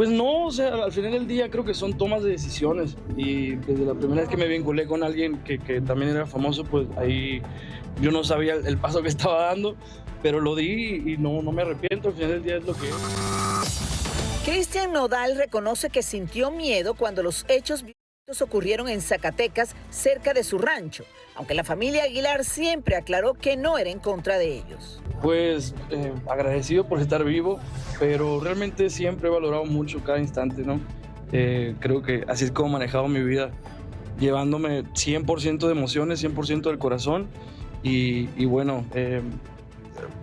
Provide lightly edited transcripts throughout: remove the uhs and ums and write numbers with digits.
Pues no, o sea, al final del día creo que son tomas de decisiones y desde la primera vez que me vinculé con alguien que también era famoso, pues ahí yo no sabía el paso que estaba dando, pero lo di y no me arrepiento, al final del día es lo que es. Cristian Nodal reconoce que sintió miedo cuando los hechos violentos ocurrieron en Zacatecas, cerca de su rancho, aunque la familia Aguilar siempre aclaró que no era en contra de ellos. Pues agradecido por estar vivo, pero realmente siempre he valorado mucho cada instante, ¿no? Creo que así es como he manejado mi vida, llevándome 100% de emociones, 100% del corazón y bueno,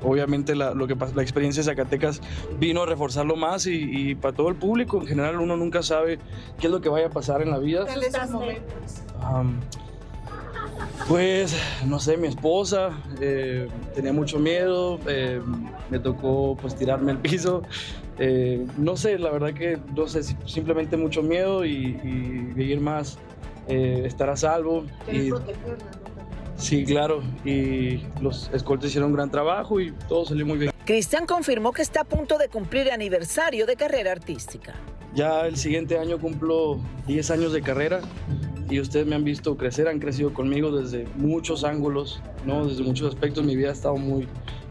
obviamente la experiencia de Zacatecas vino a reforzarlo más y para todo el público en general uno nunca sabe qué es lo que vaya a pasar en la vida. Pues, no sé, mi esposa, tenía mucho miedo, me tocó pues tirarme al piso, no sé, la verdad que, no sé, simplemente mucho miedo y vivir más, estar a salvo. Y, sí, claro, y los escoltas hicieron un gran trabajo y todo salió muy bien. Cristian confirmó que está a punto de cumplir aniversario de carrera artística. Ya el siguiente año cumplo 10 años de carrera. Y ustedes me han visto crecer, han crecido conmigo desde muchos ángulos, ¿no? Desde muchos aspectos. Mi vida ha estado muy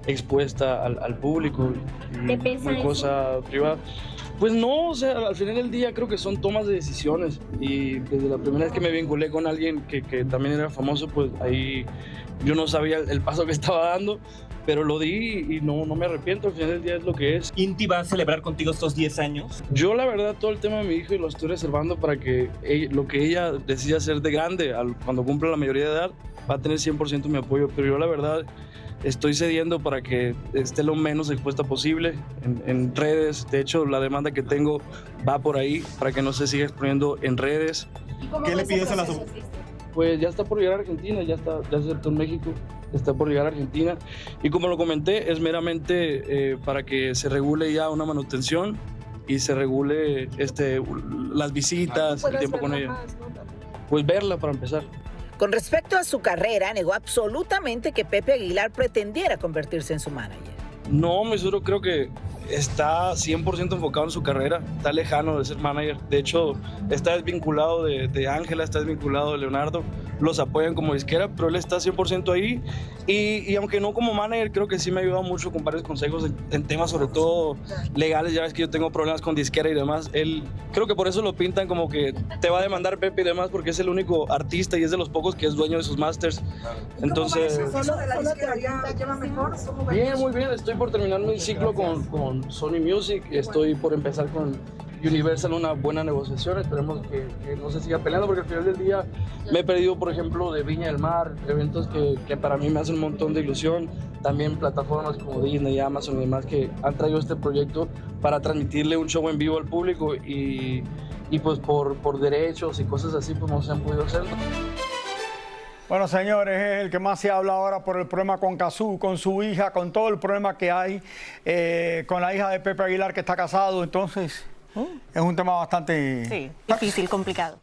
expuesta al público y muy cosa privada. Pues no, o sea, al final del día creo que son tomas de decisiones y desde la primera vez que me vinculé con alguien que también era famoso, pues ahí yo no sabía el paso que estaba dando, pero lo di y no me arrepiento, al final del día es lo que es. ¿Inti va a celebrar contigo estos 10 años? Yo la verdad todo el tema de mi hijo lo estoy reservando para que lo que ella decida hacer de grande, cuando cumpla la mayoría de edad, va a tener 100% mi apoyo, pero yo la verdad estoy cediendo para que esté lo menos expuesta posible en redes. De hecho, la demanda que tengo va por ahí, para que no se siga exponiendo en redes. ¿Qué le pides a la Pues ya está por llegar a Argentina, ya se aceptó en México, está por llegar a Argentina. Y como lo comenté, es meramente para que se regule ya una manutención y se regule las visitas, el tiempo con ella. Pues verla para empezar. Con respecto a su carrera, negó absolutamente que Pepe Aguilar pretendiera convertirse en su manager. No, mi suegro creo que está 100% enfocado en su carrera, está lejano de ser manager. De hecho, está desvinculado de Ángela, está desvinculado de Leonardo. Los apoyan como disquera, pero él está 100% ahí. Y aunque no como manager, creo que sí me ha ayudado mucho con varios consejos en temas sobre todo legales. Ya ves que yo tengo problemas con disquera y demás. Él, creo que por eso lo pintan como que te va a demandar Pepe y demás, porque es el único artista y es de los pocos que es dueño de sus masters. Entonces, bien, muy bien. Estoy por terminar mi ciclo con Sony Music. Estoy por empezar con Universal una buena negociación, esperemos que no se siga peleando, porque al final del día me he perdido, por ejemplo, de Viña del Mar, eventos que para mí me hacen un montón de ilusión, también plataformas como Disney, Amazon y demás que han traído este proyecto para transmitirle un show en vivo al público y pues por derechos y cosas así pues no se han podido hacer. Bueno, señores, es el que más se habla ahora por el problema con Cazzu, con su hija, con todo el problema que hay con la hija de Pepe Aguilar que está casado, entonces... Es un tema bastante... Sí, difícil, complicado.